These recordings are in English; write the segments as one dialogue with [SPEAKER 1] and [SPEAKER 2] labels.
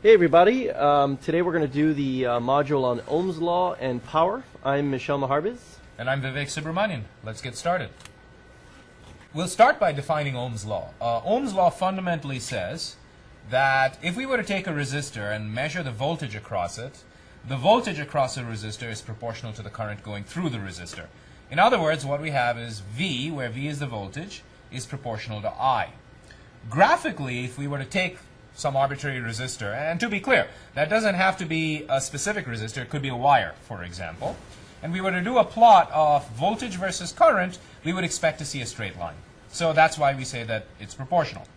[SPEAKER 1] Hey everybody, today we're going to do the module on Ohm's Law and power. I'm Michel Maharbiz.
[SPEAKER 2] And I'm Vivek Subramanian. Let's get started. We'll start by defining Ohm's Law. Ohm's Law fundamentally says that if we were to take a resistor and measure the voltage across it, the voltage across a resistor is proportional to the current going through the resistor. In other words, what we have is V, where V is the voltage, is proportional to I. Graphically, if we were to take some arbitrary resistor, and to be clear, that doesn't have to be a specific resistor, it could be a wire, for example, and we were to do a plot of voltage versus current, we would expect to see a straight line. So that's why we say that it's proportional.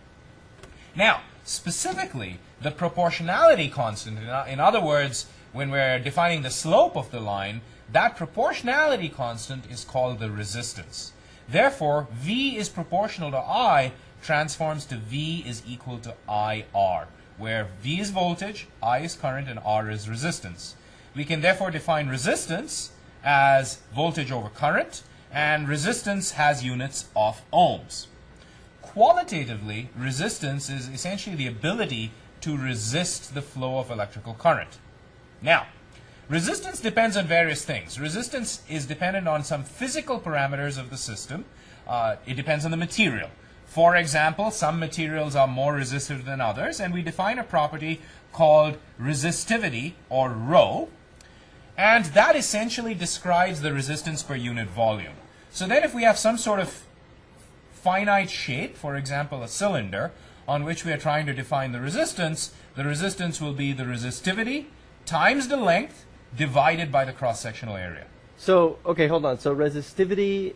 [SPEAKER 2] Now, specifically, the proportionality constant, in other words, when we're defining the slope of the line, that proportionality constant is called the resistance. Therefore, V is proportional to I transforms to V is equal to IR, where V is voltage, I is current, and R is resistance. We can therefore define resistance as voltage over current, and resistance has units of ohms. Qualitatively, resistance is essentially the ability to resist the flow of electrical current. Now, resistance depends on various things. Resistance is dependent on some physical parameters of the system. It depends on the material. For example, some materials are more resistive than others, and we define a property called resistivity, or ρ, and that essentially describes the resistance per unit volume. So then if we have some sort of finite shape, for example a cylinder, on which we are trying to define the resistance will be the resistivity times the length divided by the cross-sectional area.
[SPEAKER 1] So, okay, hold on. So resistivity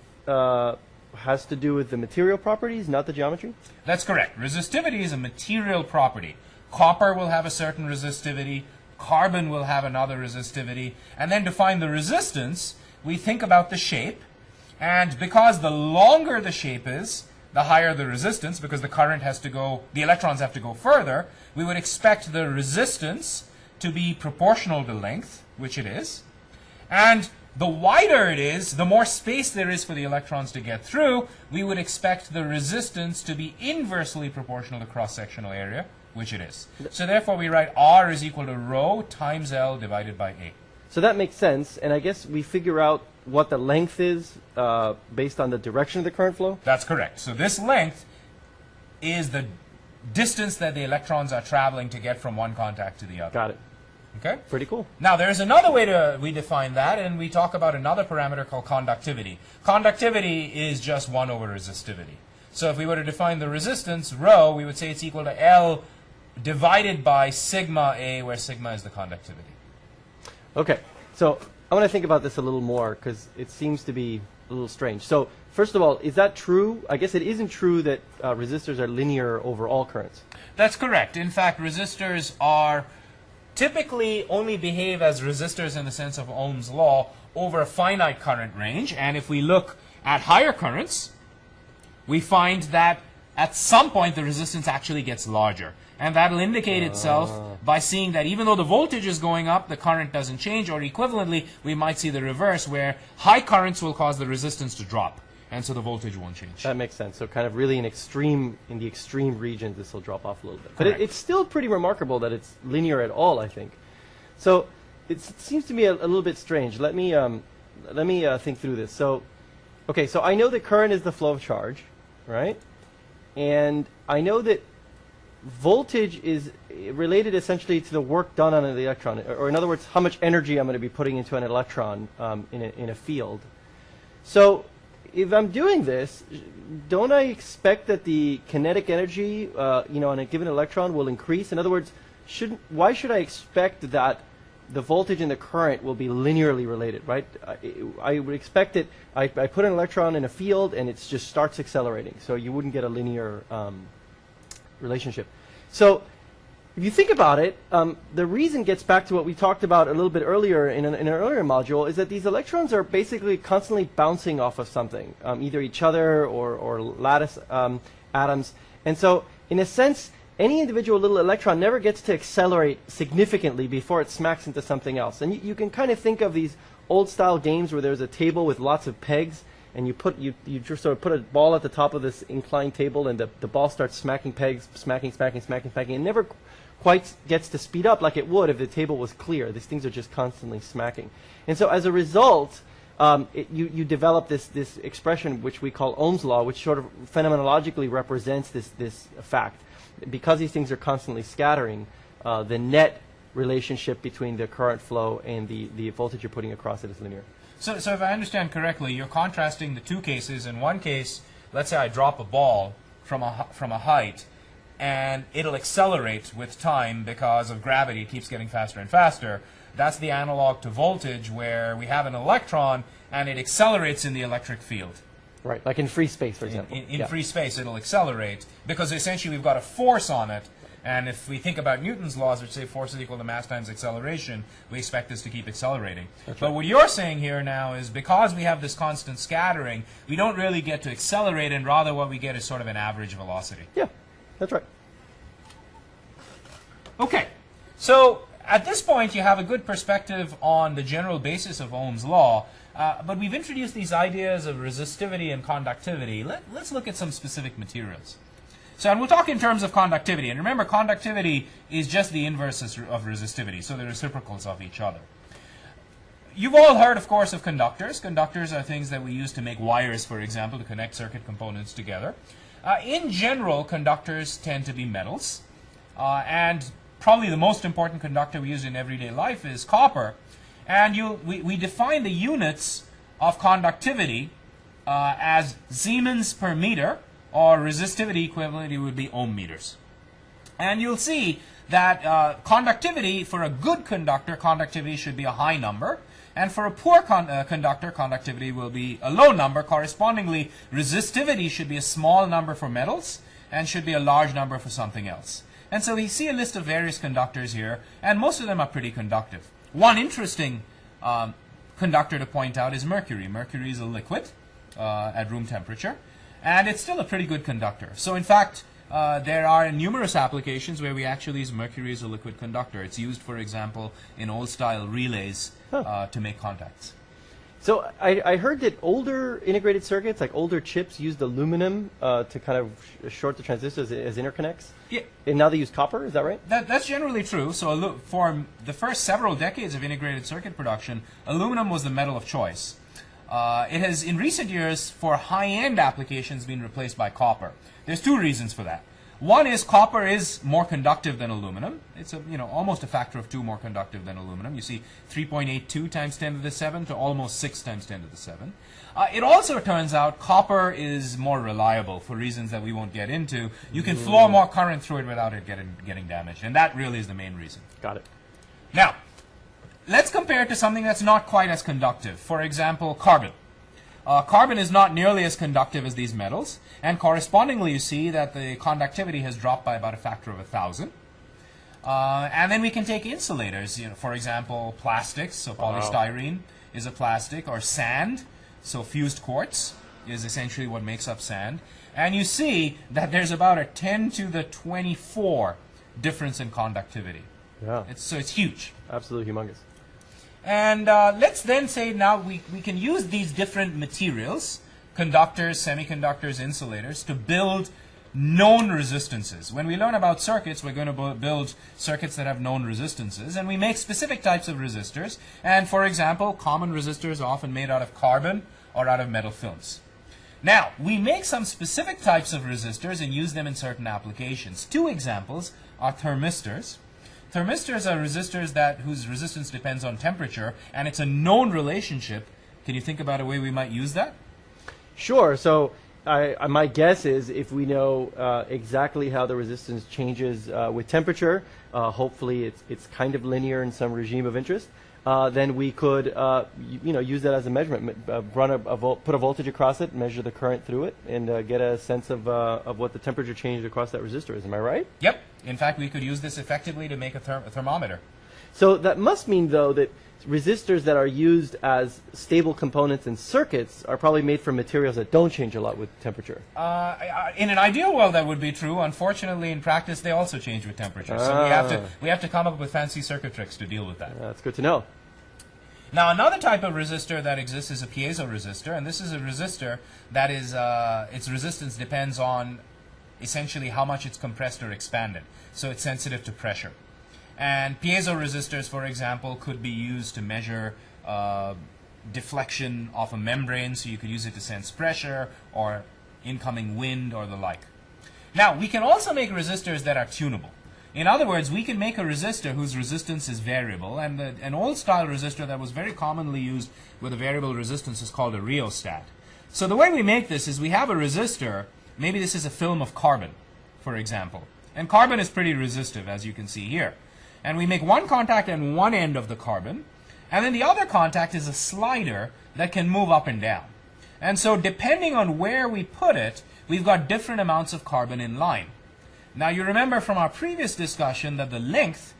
[SPEAKER 1] has to do with the material properties, not the geometry?
[SPEAKER 2] That's correct. Resistivity is a material property. Copper will have a certain resistivity, carbon will have another resistivity, and then to find the resistance, we think about the shape, and because the longer the shape is, the higher the resistance, because the current has to go, the electrons have to go further, we would expect the resistance to be proportional to length, which it is, and the wider it is, the more space there is for the electrons to get through, we would expect the resistance to be inversely proportional to cross-sectional area, which it is. So therefore we write R is equal to ρ times L divided by A.
[SPEAKER 1] So that makes sense, and I guess we figure out what the length is based on the direction of the current flow?
[SPEAKER 2] That's correct. So this length is the distance that the electrons are traveling to get from one contact to the other.
[SPEAKER 1] Got it.
[SPEAKER 2] Okay?
[SPEAKER 1] Pretty cool.
[SPEAKER 2] Now, there's another way we define that, and we talk about another parameter called conductivity. Conductivity is just 1 over resistivity. So if we were to define the resistance, ρ, we would say it's equal to L divided by sigma A, where sigma is the conductivity.
[SPEAKER 1] Okay, so I want to think about this a little more, because it seems to be a little strange. So, first of all, is that true? I guess it isn't true that resistors are linear over all currents.
[SPEAKER 2] That's correct. In fact, resistors are typically only behave as resistors in the sense of Ohm's law over a finite current range, and if we look at higher currents, we find that at some point the resistance actually gets larger, and that'll indicate itself by seeing that even though the voltage is going up, the current doesn't change, or equivalently we might see the reverse, where high currents will cause the resistance to drop, and so the voltage won't change.
[SPEAKER 1] That makes sense. So kind of really in the extreme regions, this will drop off a little bit. But
[SPEAKER 2] Correct.
[SPEAKER 1] it's still pretty remarkable that it's linear at all, I think. So it seems to me a little bit strange. Let me think through this. So, okay, so I know that current is the flow of charge, right? And I know that voltage is related essentially to the work done on the electron, or in other words, how much energy I'm going to be putting into an electron in a field. So if I'm doing this, don't I expect that the kinetic energy, on a given electron will increase? In other words, why should I expect that the voltage and the current will be linearly related, right? I would expect that I put an electron in a field and it just starts accelerating, so you wouldn't get a linear relationship. So if you think about it, the reason gets back to what we talked about a little bit earlier in an earlier module, is that these electrons are basically constantly bouncing off of something, either each other or lattice atoms. And so, in a sense, any individual little electron never gets to accelerate significantly before it smacks into something else. And you can kind of think of these old-style games where there's a table with lots of pegs, and you just sort of put a ball at the top of this inclined table, and the ball starts smacking pegs, smacking, and never quite gets to speed up like it would if the table was clear. These things are just constantly smacking. And so as a result, you develop this expression which we call Ohm's law, which sort of phenomenologically represents this fact. Because these things are constantly scattering, the net relationship between the current flow and the voltage you're putting across it is linear.
[SPEAKER 2] So if I understand correctly, you're contrasting the two cases. In one case, let's say I drop a ball from a height, and it'll accelerate with time because of gravity. It keeps getting faster and faster. That's the analog to voltage, where we have an electron, and it accelerates in the electric field.
[SPEAKER 1] Right, like in free space, for example.
[SPEAKER 2] In free space, it'll accelerate, because essentially we've got a force on it. And if we think about Newton's laws, which say force is equal to mass times acceleration, we expect this to keep accelerating.
[SPEAKER 1] That's
[SPEAKER 2] but
[SPEAKER 1] right.
[SPEAKER 2] what you're saying here now is, because we have this constant scattering, we don't really get to accelerate, and rather what we get is sort of an average velocity.
[SPEAKER 1] Yeah, that's right.
[SPEAKER 2] Okay, so at this point you have a good perspective on the general basis of Ohm's law, but we've introduced these ideas of resistivity and conductivity. Let's look at some specific materials. So, and we'll talk in terms of conductivity. And remember, conductivity is just the inverse of resistivity, so they're reciprocals of each other. You've all heard, of course, of conductors. Conductors are things that we use to make wires, for example, to connect circuit components together. In general, conductors tend to be metals. And probably the most important conductor we use in everyday life is copper. And we define the units of conductivity as Siemens per meter, or resistivity equivalent, it would be ohm meters. And you'll see that conductivity, for a good conductor, conductivity should be a high number. And for a poor conductor, conductivity will be a low number. Correspondingly, resistivity should be a small number for metals and should be a large number for something else. And so we see a list of various conductors here, and most of them are pretty conductive. One interesting conductor to point out is mercury. Mercury is a liquid at room temperature, and it's still a pretty good conductor. So in fact, there are numerous applications where we actually use mercury as a liquid conductor. It's used, for example, in old-style relays to make contacts.
[SPEAKER 1] So I heard that older integrated circuits, like older chips, used aluminum to kind of short the transistors as interconnects.
[SPEAKER 2] Yeah.
[SPEAKER 1] And now they use copper, is that right?
[SPEAKER 2] That's generally true. So for the first several decades of integrated circuit production, aluminum was the metal of choice. It has, in recent years, for high-end applications, been replaced by copper. There's two reasons for that. One is copper is more conductive than aluminum. It's almost a factor of 2 more conductive than aluminum. You see 3.82 times 10 to the 7 to almost 6 times 10 to the 7. It also turns out copper is more reliable for reasons that we won't get into. You can flow more current through it without it getting damaged, and that really is the main reason.
[SPEAKER 1] Got it.
[SPEAKER 2] Now, let's compare it to something that's not quite as conductive. For example, carbon. Carbon is not nearly as conductive as these metals, and correspondingly you see that the conductivity has dropped by about a factor of 1,000. And then we can take insulators, for example, plastics, so polystyrene is a plastic, or sand, so fused quartz is essentially what makes up sand. And you see that there's about a 10 to the 24 difference in conductivity.
[SPEAKER 1] Yeah.
[SPEAKER 2] So it's huge.
[SPEAKER 1] Absolutely humongous.
[SPEAKER 2] And let's then say now we can use these different materials, conductors, semiconductors, insulators, to build known resistances. When we learn about circuits, we're going to build circuits that have known resistances, and we make specific types of resistors. And for example, common resistors are often made out of carbon or out of metal films. Now, we make some specific types of resistors and use them in certain applications. 2 examples are thermistors. Thermistors are resistors whose resistance depends on temperature, and it's a known relationship. Can you think about a way we might use that?
[SPEAKER 1] Sure. So my guess is if we know exactly how the resistance changes with temperature, hopefully it's kind of linear in some regime of interest, then we could use that as a measurement. Put a voltage across it, measure the current through it, and get a sense of what the temperature change across that resistor is. Am I right?
[SPEAKER 2] Yep. In fact, we could use this effectively to make a thermometer.
[SPEAKER 1] So that must mean, though, that resistors that are used as stable components in circuits are probably made from materials that don't change a lot with temperature.
[SPEAKER 2] In an ideal world, that would be true. Unfortunately, in practice, they also change with temperature. So we have to come up with fancy circuit tricks to deal with that.
[SPEAKER 1] That's good to know.
[SPEAKER 2] Now, another type of resistor that exists is a piezo resistor, and this is a resistor that is its resistance depends on essentially how much it's compressed or expanded. So it's sensitive to pressure. And piezo resistors, for example, could be used to measure deflection of a membrane, so you could use it to sense pressure or incoming wind or the like. Now, we can also make resistors that are tunable. In other words, we can make a resistor whose resistance is variable, and an old-style resistor that was very commonly used with a variable resistance is called a rheostat. So the way we make this is we have a resistor, maybe this is a film of carbon, for example. And carbon is pretty resistive, as you can see here. And we make one contact on one end of the carbon, and then the other contact is a slider that can move up and down. And so depending on where we put it, we've got different amounts of carbon in line. Now you remember from our previous discussion that the length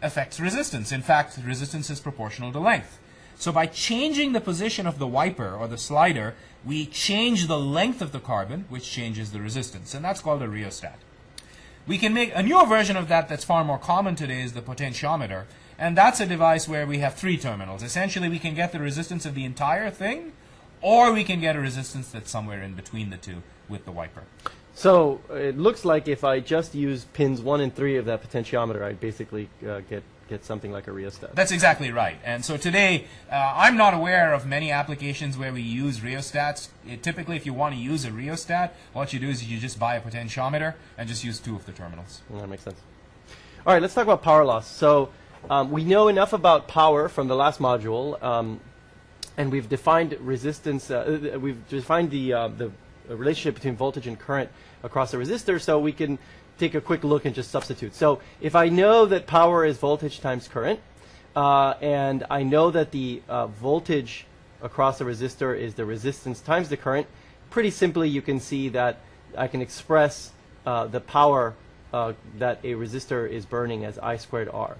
[SPEAKER 2] affects resistance. In fact, resistance is proportional to length. So by changing the position of the wiper or the slider, we change the length of the carbon, which changes the resistance. And that's called a rheostat. We can make a newer version of that that's far more common today is the potentiometer. And that's a device where we have 3 terminals. Essentially, we can get the resistance of the entire thing, or we can get a resistance that's somewhere in between the two with the wiper.
[SPEAKER 1] So it looks like if I just use pins 1 and 3 of that potentiometer, I'd basically get something like a rheostat.
[SPEAKER 2] That's exactly right. And so today, I'm not aware of many applications where we use rheostats. Typically, if you want to use a rheostat, what you do is you just buy a potentiometer and just use 2 of the terminals.
[SPEAKER 1] That makes sense. All right, let's talk about power loss. So we know enough about power from the last module, and we've defined resistance. We've defined the relationship between voltage and current across a resistor, so we can take a quick look and just substitute. So if I know that power is voltage times current, and I know that the voltage across a resistor is the resistance times the current, pretty simply you can see that I can express the power that a resistor is burning as I squared R.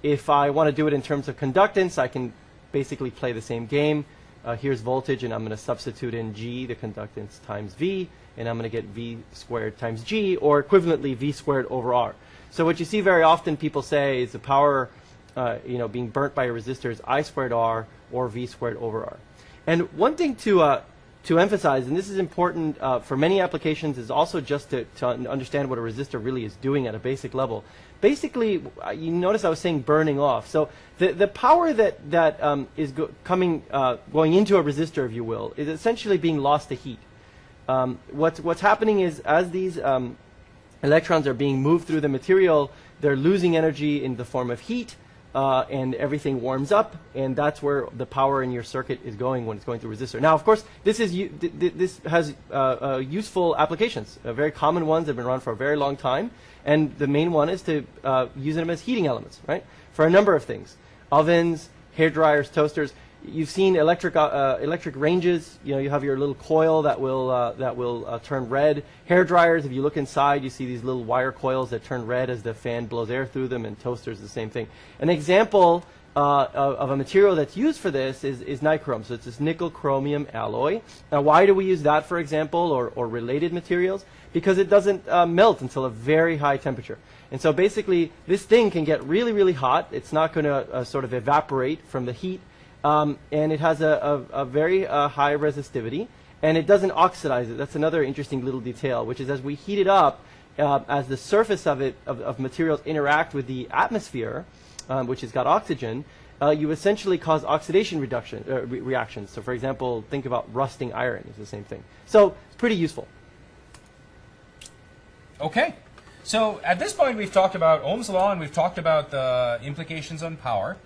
[SPEAKER 1] If I want to do it in terms of conductance, I can basically play the same game. Here's voltage, and I'm going to substitute in G, the conductance, times V, and I'm going to get V squared times G, or equivalently V squared over R. So what you see very often people say is the power being burnt by a resistor is I squared R or V squared over R. And one thing to emphasize, and this is important for many applications, is also just to understand what a resistor really is doing at a basic level. Basically, you notice I was saying burning off. So the power that is going into a resistor, if you will, is essentially being lost to heat. What's happening is as these electrons are being moved through the material, they're losing energy in the form of heat, and everything warms up, and that's where the power in your circuit is going when it's going through a resistor. Now, of course, this has useful applications. Very common ones have been around for a very long time, and the main one is to use them as heating elements, right? For a number of things: ovens, hair dryers, toasters. You've seen electric ranges. You have your little coil that will turn red. Hair dryers, if you look inside, you see these little wire coils that turn red as the fan blows air through them, and toasters, the same thing. An example of a material that's used for this is nichrome. So it's this nickel chromium alloy. Now, why do we use that, for example, or related materials? Because it doesn't melt until a very high temperature. And so basically, this thing can get really, really hot. It's not going to sort of evaporate from the heat. And it has a very high resistivity, and it doesn't oxidize it. That's another interesting little detail, which is as we heat it up, as the surface of materials interact with the atmosphere, which has got oxygen, you essentially cause oxidation reactions. So for example, think about rusting iron. It's the same thing. So it's pretty useful.
[SPEAKER 2] Okay. So at this point, we've talked about Ohm's law, and we've talked about the implications on power.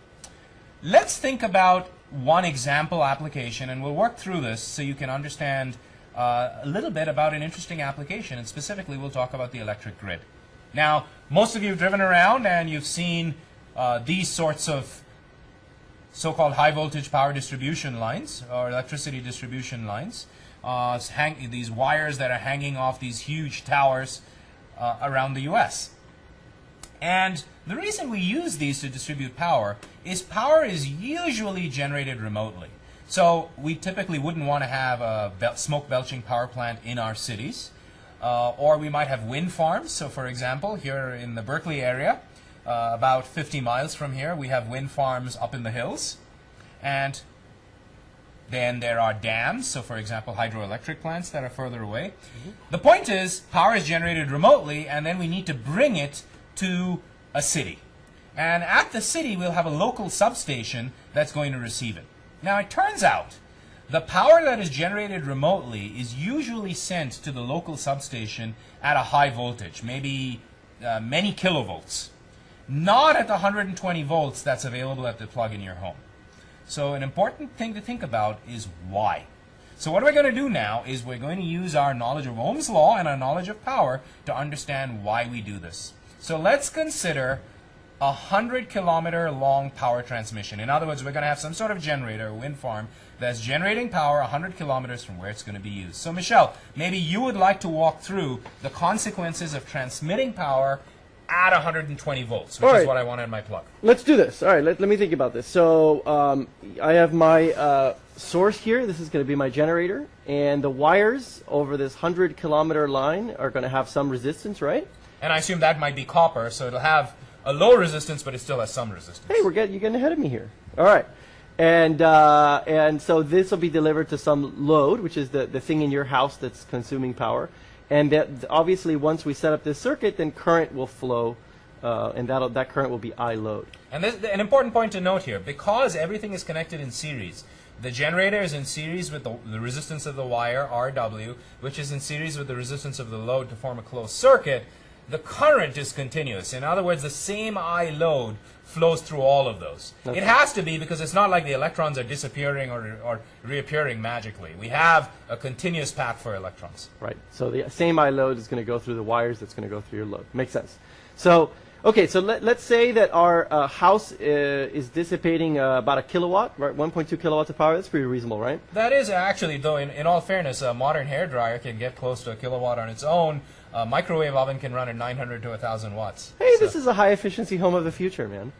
[SPEAKER 2] Let's think about one example application, and we'll work through this so you can understand a little bit about an interesting application, and specifically we'll talk about the electric grid. Now, most of you have driven around and you've seen these sorts of so-called high voltage power distribution lines or electricity distribution lines. These wires that are hanging off these huge towers around the US. And the reason we use these to distribute power is usually generated remotely. So we typically wouldn't want to have a smoke belching power plant in our cities. Or we might have wind farms. So for example, here in the Berkeley area, about 50 miles from here, we have wind farms up in the hills. And Then there are dams, so for example, hydroelectric plants that are further away. The point is, power is generated remotely, and then we need to bring it to a city. And at the city, we'll have a local substation that's going to receive it. Now, it turns out the power that is generated remotely is usually sent to the local substation at a high voltage, maybe many kilovolts, not at the 120 volts that's available at the plug in your home. So an important thing to think about is why. So what we're going to do now is we're going to use our knowledge of Ohm's law and our knowledge of power to understand why we do this. So let's consider a 100-kilometer long power transmission. In other words, we're going to have some sort of generator, a wind farm, that's generating power 100 kilometers from where it's going to be used. So Michelle, maybe you would like to walk through the consequences of transmitting power at 120 volts, which is what I wanted in my plug.
[SPEAKER 1] Let's do this. All right, let me think about this. So I have my source here. This is going to be my generator. And the wires over this 100-kilometer line are going to have some resistance, right?
[SPEAKER 2] And I assume that might be copper, so it'll have a low resistance, but it still has some resistance.
[SPEAKER 1] Hey, you're getting ahead of me here. All right. And so this will be delivered to some load, which is the thing in your house that's consuming power. And that obviously, once we set up this circuit, then current will flow, and that current will be I load. And
[SPEAKER 2] an important point to note here, because everything is connected in series, the generator is in series with the resistance of the wire, RW, which is in series with the resistance of the load to form a closed circuit. The current is continuous. In other words, the same I load flows through all of those. It has to be, because it's not like the electrons are disappearing or reappearing magically. We have a continuous path for electrons.
[SPEAKER 1] Right. So the same I load is going to go through the wires that's going to go through your load. Makes sense. So, okay, so let's say that our house is dissipating about a kilowatt, right? 1.2 kilowatts of power. That's pretty reasonable, right?
[SPEAKER 2] That is actually, though, in all fairness, a modern hairdryer can get close to a kilowatt on its own. A microwave oven can run at 900 to 1,000 watts.
[SPEAKER 1] Hey, this is a high-efficiency home of the future, man.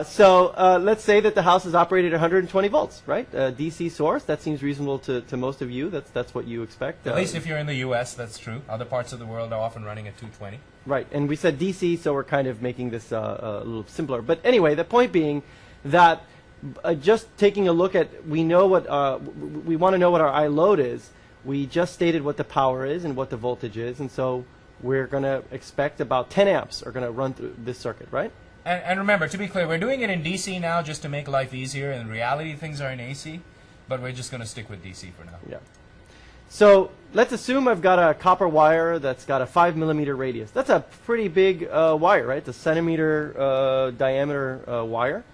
[SPEAKER 1] So let's say that the house is operated at 120 volts, right? DC source. That seems reasonable to most of you. That's what you expect.
[SPEAKER 2] At least if you're in the U.S., that's true. Other parts of the world are often running at 220.
[SPEAKER 1] Right, and we said DC, so we're kind of making this a little simpler. But anyway, the point being that just taking a look at, we know what we want to know what our I load is. We just stated what the power is and what the voltage is, and so we're going to expect about 10 amps are going to run through this circuit, right?
[SPEAKER 2] And remember, to be clear, we're doing it in DC now just to make life easier. In reality, things are in AC, but we're just going to stick with DC for now.
[SPEAKER 1] Yeah. So let's assume I've got a copper wire that's got a 5-millimeter radius. That's a pretty big wire, right? It's a centimeter diameter wire,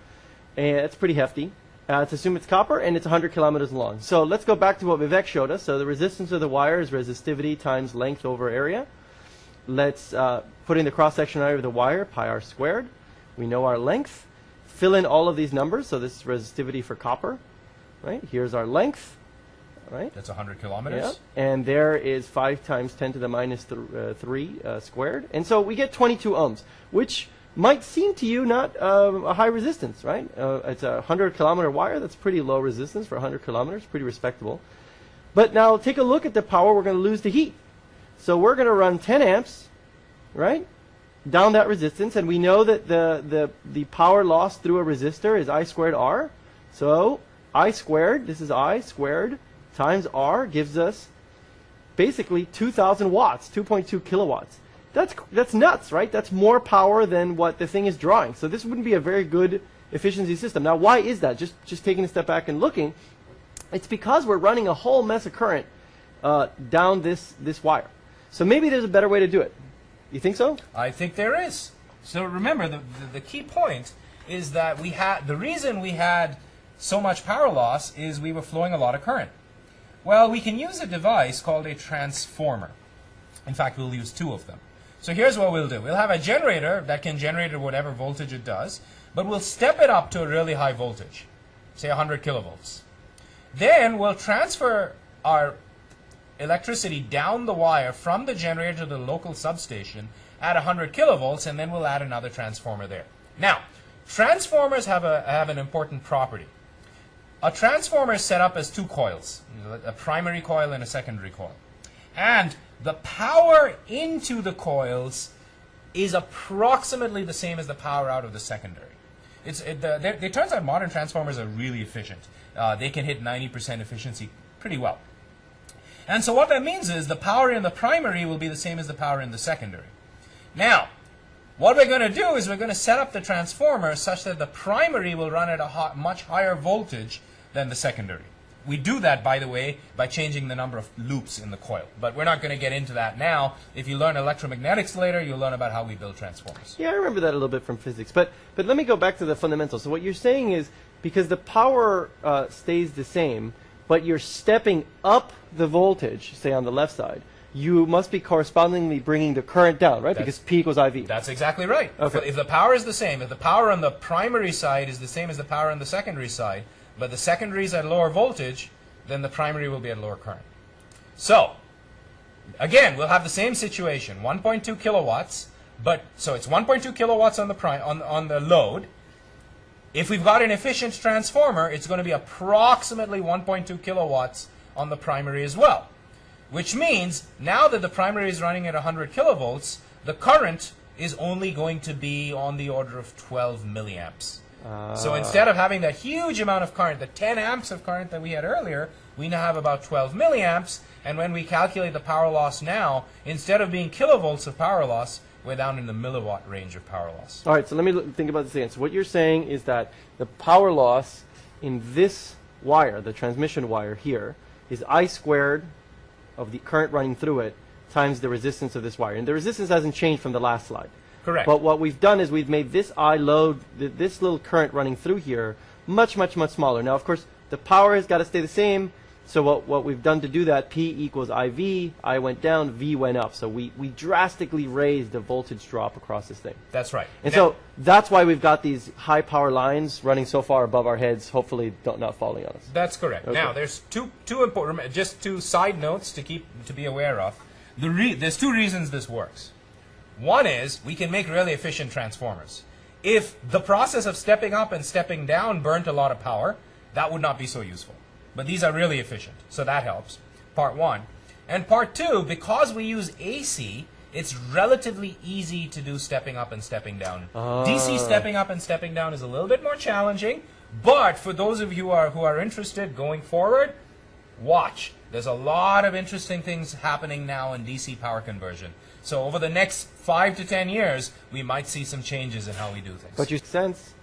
[SPEAKER 1] and it's pretty hefty. Let's assume it's copper, and it's 100 kilometers long. So let's go back to what Vivek showed us. So the resistance of the wire is resistivity times length over area. Let's put in the cross-section area of the wire, pi r squared. We know our length. Fill in all of these numbers. So this is resistivity for copper, right? Here's our length, right?
[SPEAKER 2] That's 100 kilometers.
[SPEAKER 1] Yeah. And there is 5 times 10 to the minus 3 squared. And so we get 22 ohms, which might seem to you not a high resistance, right? It's a 100-kilometer wire. That's pretty low resistance for 100 kilometers, pretty respectable. But now take a look at the power we're going to lose to heat. So we're going to run 10 amps, right, down that resistance, and we know that the power lost through a resistor is I squared R. So I squared, this is I squared, times R gives us basically 2,000 watts, 2.2 kilowatts. That's nuts, right? That's more power than what the thing is drawing. So this wouldn't be a very good efficiency system. Now, why is that? Just taking a step back and looking, it's because we're running a whole mess of current down this wire. So maybe there's a better way to do it. You think so?
[SPEAKER 2] I think there is. So remember, the key point is that the reason we had so much power loss is we were flowing a lot of current. Well, we can use a device called a transformer. In fact, we'll use 2 of them. So here's what we'll do. We'll have a generator that can generate at whatever voltage it does, but we'll step it up to a really high voltage, say 100 kilovolts. Then we'll transfer our electricity down the wire from the generator to the local substation at 100 kilovolts, and then we'll add another transformer there. Now, transformers have an important property. A transformer is set up as 2 coils, a primary coil and a secondary coil. And the power into the coils is approximately the same as the power out of the secondary. It turns out modern transformers are really efficient. They can hit 90% efficiency pretty well. And so what that means is the power in the primary will be the same as the power in the secondary. Now, what we're going to do is we're going to set up the transformer such that the primary will run at a much higher voltage than the secondary. We do that, by the way, by changing the number of loops in the coil. But we're not going to get into that now. If you learn electromagnetics later, you'll learn about how we build transformers.
[SPEAKER 1] Yeah, I remember that a little bit from physics. But let me go back to the fundamentals. So what you're saying is, because the power stays the same, but you're stepping up the voltage, say on the left side, you must be correspondingly bringing the current down, right? Because P equals IV.
[SPEAKER 2] That's exactly right.
[SPEAKER 1] Okay.
[SPEAKER 2] If the power is the same, if the power on the primary side is the same as the power on the secondary side, but the secondary is at lower voltage, then the primary will be at lower current. So, again, we'll have the same situation, 1.2 kilowatts, so it's 1.2 kilowatts on the load. If we've got an efficient transformer, it's going to be approximately 1.2 kilowatts on the primary as well. Which means, now that the primary is running at 100 kilovolts, the current is only going to be on the order of 12 milliamps. So instead of having that huge amount of current, the 10 amps of current that we had earlier, we now have about 12 milliamps. And when we calculate the power loss now, instead of being kilovolts of power loss, we're down in the milliwatt range of power loss.
[SPEAKER 1] All right, so let me think about this again. So what you're saying is that the power loss in this wire, the transmission wire here, is I squared of the current running through it times the resistance of this wire. And the resistance hasn't changed from the last slide.
[SPEAKER 2] Correct.
[SPEAKER 1] But what we've done is we've made this I load, this little current running through here, much, much, much smaller. Now, of course, the power has got to stay the same. So what we've done to do that, P equals IV, I went down, V went up. So we drastically raised the voltage drop across this thing.
[SPEAKER 2] That's right.
[SPEAKER 1] And so that's why we've got these high power lines running so far above our heads, hopefully not falling on us.
[SPEAKER 2] That's correct.
[SPEAKER 1] Okay.
[SPEAKER 2] Now, there's two important, just two side notes to be aware of. There's two reasons this works. One is we can make really efficient transformers. If the process of stepping up and stepping down burnt a lot of power, that would not be so useful. But these are really efficient, so that helps, part one. And part two, because we use AC, it's relatively easy to do stepping up and stepping down. DC stepping up and stepping down is a little bit more challenging, but for those of you who are interested going forward, watch. There's a lot of interesting things happening now in DC power conversion. So over the next 5 to 10 years, we might see some changes in how we do things.
[SPEAKER 1] But you sense